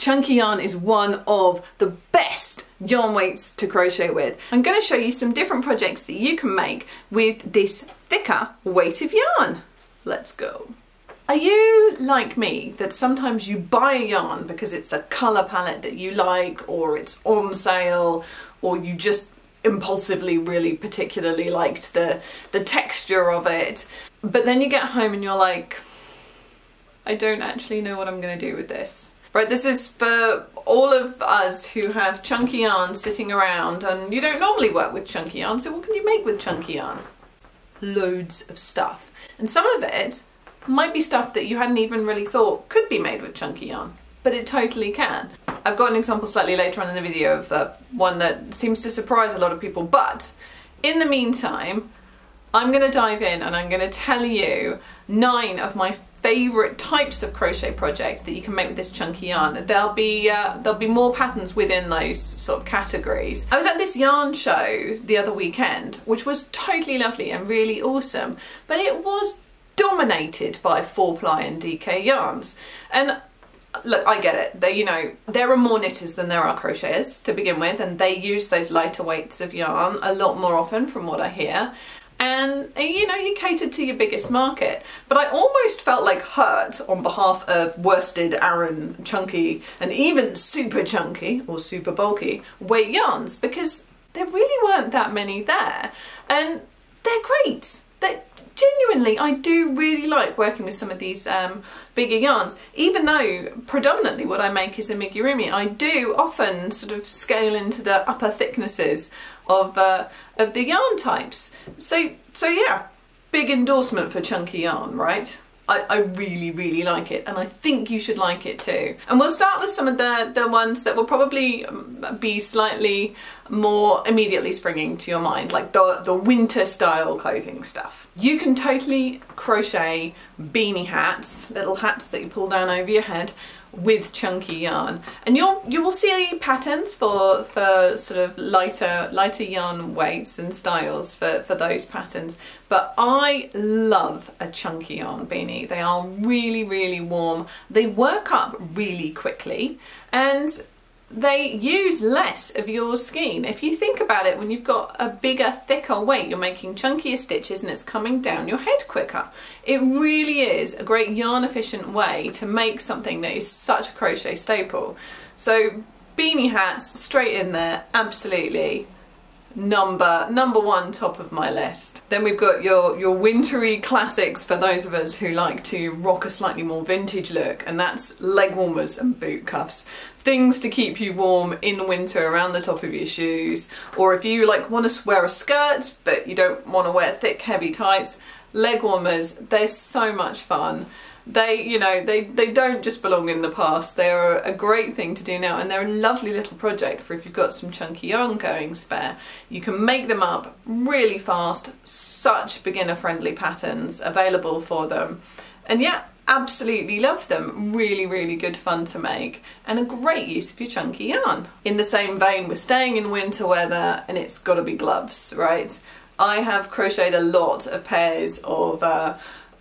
chunky yarn is one of the best yarn weights to crochet with. I'm going to show you some different projects that you can make with this thicker weight of yarn. Let's go. Are you like me, that sometimes you buy a yarn because it's a colour palette that you like, or it's on sale, or you just impulsively really particularly liked the texture of it, but then you get home and you're like, I don't actually know what I'm going to do with this. Right, this is for all of us who have chunky yarn sitting around and you don't normally work with chunky yarn, so what can you make with chunky yarn? Loads of stuff. And some of it might be stuff that you hadn't even really thought could be made with chunky yarn, but it totally can. I've got an example slightly later on in the video of one that seems to surprise a lot of people, but in the meantime, I'm going to dive in and I'm going to tell you 9 of my favourite types of crochet projects that you can make with this chunky yarn. There'll be more patterns within those sort of categories. I was at this yarn show the other weekend, which was totally lovely and really awesome, but it was dominated by 4-ply and DK yarns. And look, I get it. There are more knitters than there are crocheters to begin with, and they use those lighter weights of yarn a lot more often from what I hear. And you catered to your biggest market. But I almost felt like hurt on behalf of worsted, Aran, chunky, and even super chunky or super bulky weight yarns, because there really weren't that many there. And they're great. Genuinely, I do really like working with some of these bigger yarns. Even though predominantly what I make is amigurumi, I do often sort of scale into the upper thicknesses of the yarn types. So yeah, big endorsement for chunky yarn, right? I really, really like it, and I think you should like it too. And we'll start with some of the ones that will probably be slightly more immediately springing to your mind, like the winter style clothing stuff. You can totally crochet beanie hats, little hats that you pull down over your head, with chunky yarn, and you will see patterns for sort of lighter yarn weights and styles for those patterns. But I love a chunky yarn beanie. They are really, really warm. They work up really quickly, and they use less of your skein. If you think about it, when you've got a bigger, thicker weight, you're making chunkier stitches and it's coming down your head quicker. It really is a great yarn efficient way to make something that is such a crochet staple. So beanie hats, straight in there, absolutely. Number 1 top of my list. Then we've got your wintry classics for those of us who like to rock a slightly more vintage look, and that's leg warmers and boot cuffs. Things to keep you warm in winter around the top of your shoes, or if you want to wear a skirt but you don't want to wear thick heavy tights, leg warmers, they're so much fun. They don't just belong in the past. They're a great thing to do now, and they're a lovely little project for if you've got some chunky yarn going spare. You can make them up really fast, such beginner friendly patterns available for them, and yeah, absolutely love them. Really, really good fun to make, and a great use of your chunky yarn. In the same vein, we're staying in winter weather, and it's got to be gloves, right? I have crocheted a lot of pairs of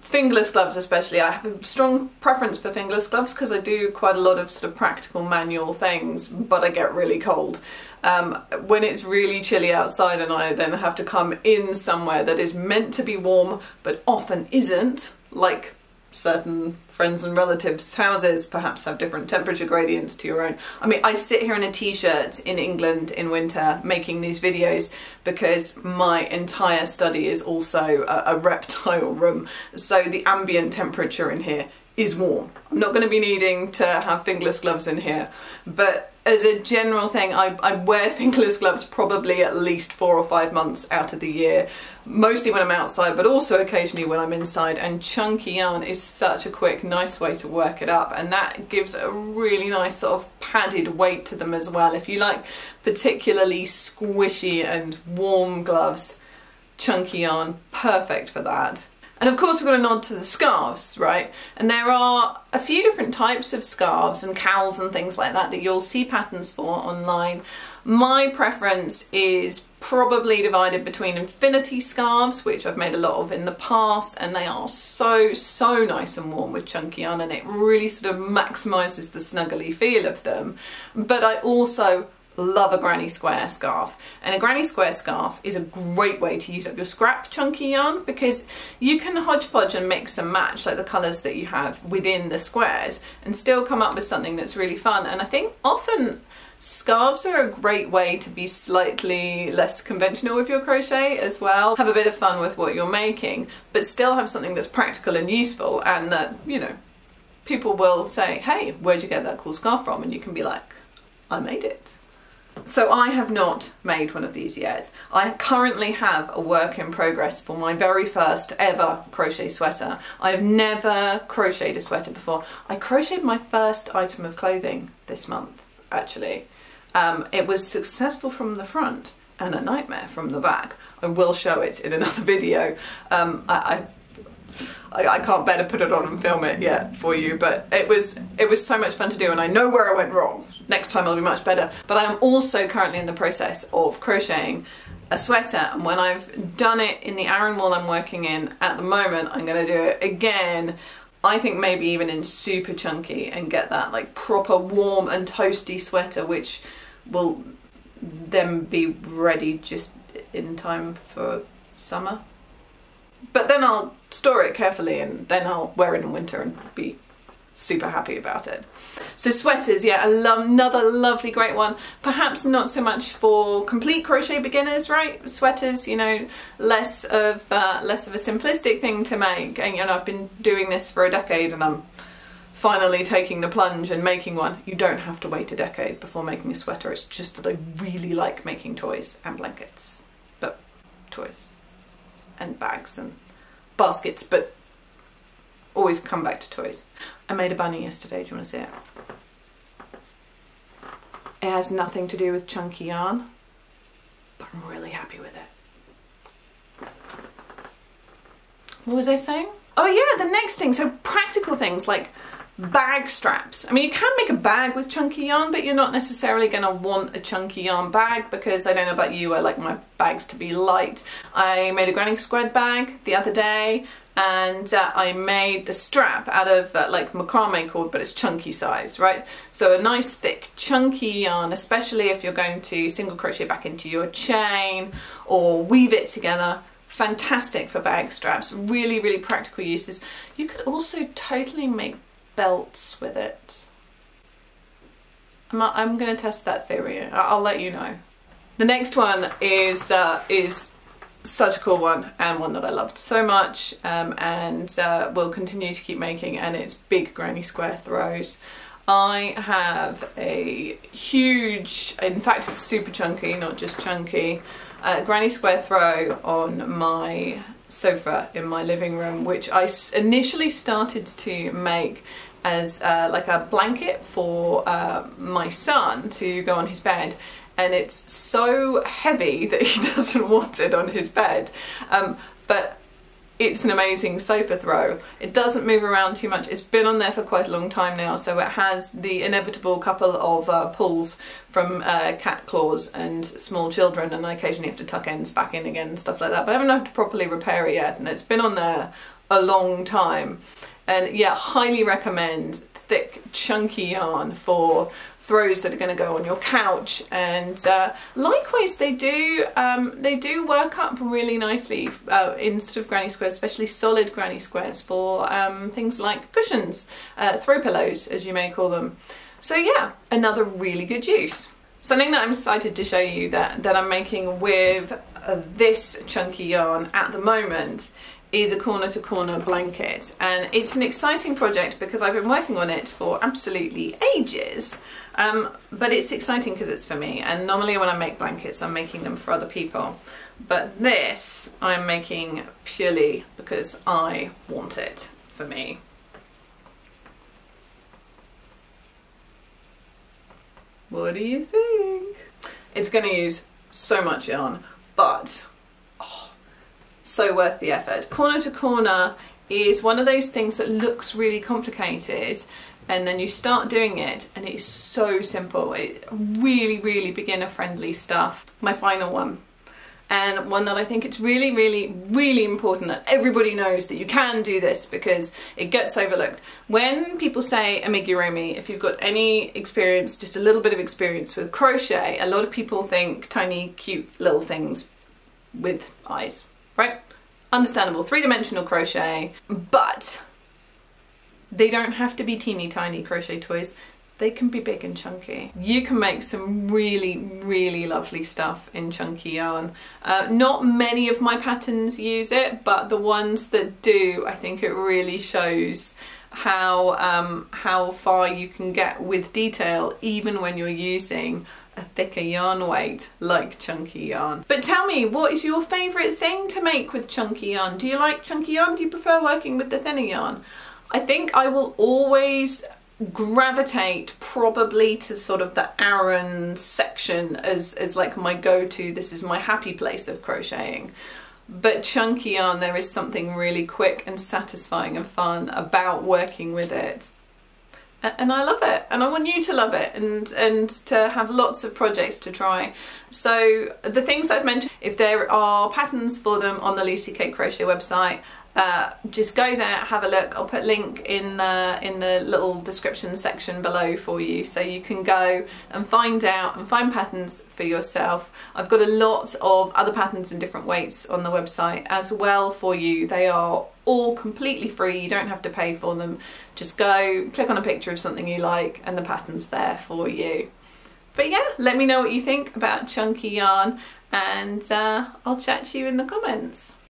fingerless gloves, especially. I have a strong preference for fingerless gloves because I do quite a lot of sort of practical manual things, but I get really cold. When it's really chilly outside and I then have to come in somewhere that is meant to be warm but often isn't, like certain friends and relatives' houses perhaps have different temperature gradients to your own. I mean, I sit here in a t-shirt in England in winter making these videos because my entire study is also a reptile room, so the ambient temperature in here is warm. I'm not going to be needing to have fingerless gloves in here, but as a general thing, I wear fingerless gloves probably at least 4 or 5 months out of the year, mostly when I'm outside, but also occasionally when I'm inside, and chunky yarn is such a quick, nice way to work it up, and that gives a really nice sort of padded weight to them as well. If you like particularly squishy and warm gloves, chunky yarn, perfect for that. And of course we've got to nod to the scarves, right? And there are a few different types of scarves and cowls and things like that that you'll see patterns for online. My preference is probably divided between infinity scarves, which I've made a lot of in the past, and they are so nice and warm with chunky yarn, and it really sort of maximises the snuggly feel of them. But I also love a granny square scarf, and a granny square scarf is a great way to use up your scrap chunky yarn, because you can hodgepodge and mix and match like the colours that you have within the squares and still come up with something that's really fun. And I think often scarves are a great way to be slightly less conventional with your crochet as well. Have a bit of fun with what you're making, but still have something that's practical and useful, and that, you know, people will say, hey, where'd you get that cool scarf from? And you can be like, I made it. So I have not made one of these yet. I currently have a work in progress for my very first ever crochet sweater. I have never crocheted a sweater before. I crocheted my first item of clothing this month, actually. It was successful from the front and a nightmare from the back. I will show it in another video. I can't bear to put it on and film it yet for you, but it was so much fun to do, and I know where I went wrong. Next time I'll be much better. But I am also currently in the process of crocheting a sweater, and when I've done it in the Aran wool I'm working in at the moment, I'm going to do it again. I think maybe even in super chunky, and get that like proper warm and toasty sweater, which will then be ready just in time for summer. But then I'll store it carefully, and then I'll wear it in winter and be super happy about it. So sweaters, yeah, another lovely great one. Perhaps not so much for complete crochet beginners, right? Sweaters, you know, less of a simplistic thing to make. And you know, I've been doing this for a decade, and I'm finally taking the plunge and making one. You don't have to wait a decade before making a sweater. It's just that I really like making toys and blankets, but toys and bags and baskets, but always come back to toys. I made a bunny yesterday. Do you want to see it? It has nothing to do with chunky yarn, but I'm really happy with it. What was I saying? Oh yeah, the next thing. So practical things like bag straps. I mean, you can make a bag with chunky yarn, but you're not necessarily going to want a chunky yarn bag, because I don't know about you, I like my bags to be light. I made a granny squared bag the other day, and I made the strap out of like macrame cord, but it's chunky size, right? So a nice thick chunky yarn, especially if you're going to single crochet back into your chain or weave it together. Fantastic for bag straps. Really practical uses. You could also totally make belts with it. I'm going to test that theory. I'll let you know. The next one is such a cool one, and one that I loved so much, and will continue to keep making, and it's big granny square throws. I have a huge, in fact it's super chunky, not just chunky, granny square throw on my sofa in my living room, which I initially started to make as like a blanket for my son to go on his bed, and it's so heavy that he doesn't want it on his bed, but it's an amazing sofa throw. It doesn't move around too much. It's been on there for quite a long time now, so it has the inevitable couple of pulls from cat claws and small children, and I occasionally have to tuck ends back in again and stuff like that, but I haven't had to properly repair it yet, and it's been on there a long time. And yeah, highly recommend thick chunky yarn for throws that are going to go on your couch, and likewise they do work up really nicely in sort of granny squares, especially solid granny squares, for things like cushions, throw pillows as you may call them. So yeah, another really good use. Something that I'm excited to show you that I'm making with this chunky yarn at the moment is a corner to corner blanket, and it's an exciting project because I've been working on it for absolutely ages, but it's exciting because it's for me, and normally when I make blankets I'm making them for other people, but this I'm making purely because I want it for me. What do you think? It's going to use so much yarn, but so worth the effort. Corner to corner is one of those things that looks really complicated, and then you start doing it and it's so simple. It really beginner friendly stuff. My final one. and one that I think it's really, really, really important that everybody knows that you can do this, because it gets overlooked. When people say amigurumi, if you've got any experience, just a little bit of experience with crochet, a lot of people think tiny, cute little things with eyes, right? Understandable, three-dimensional crochet, but they don't have to be teeny tiny crochet toys. They can be big and chunky. You can make some really, really lovely stuff in chunky yarn. Not many of my patterns use it, but the ones that do, I think it really shows how far you can get with detail, even when you're using a thicker yarn weight like chunky yarn. But tell me, what is your favourite thing to make with chunky yarn? Do you like chunky yarn? Do you prefer working with the thinner yarn? I think I will always gravitate probably to sort of the Aran section as like my go-to. This is my happy place of crocheting. But chunky yarn, there is something really quick and satisfying and fun about working with it. And I love it, and I want you to love it, and to have lots of projects to try. So the things I've mentioned, if there are patterns for them on the Lucy Kate Crochet website, just go there, have a look. I'll put a link in the little description section below for you, so you can go and find out and find patterns for yourself. I've got a lot of other patterns in different weights on the website as well for you. They are all completely free, you don't have to pay for them. Just go, click on a picture of something you like, and the pattern's there for you. But yeah, let me know what you think about chunky yarn, and I'll chat to you in the comments.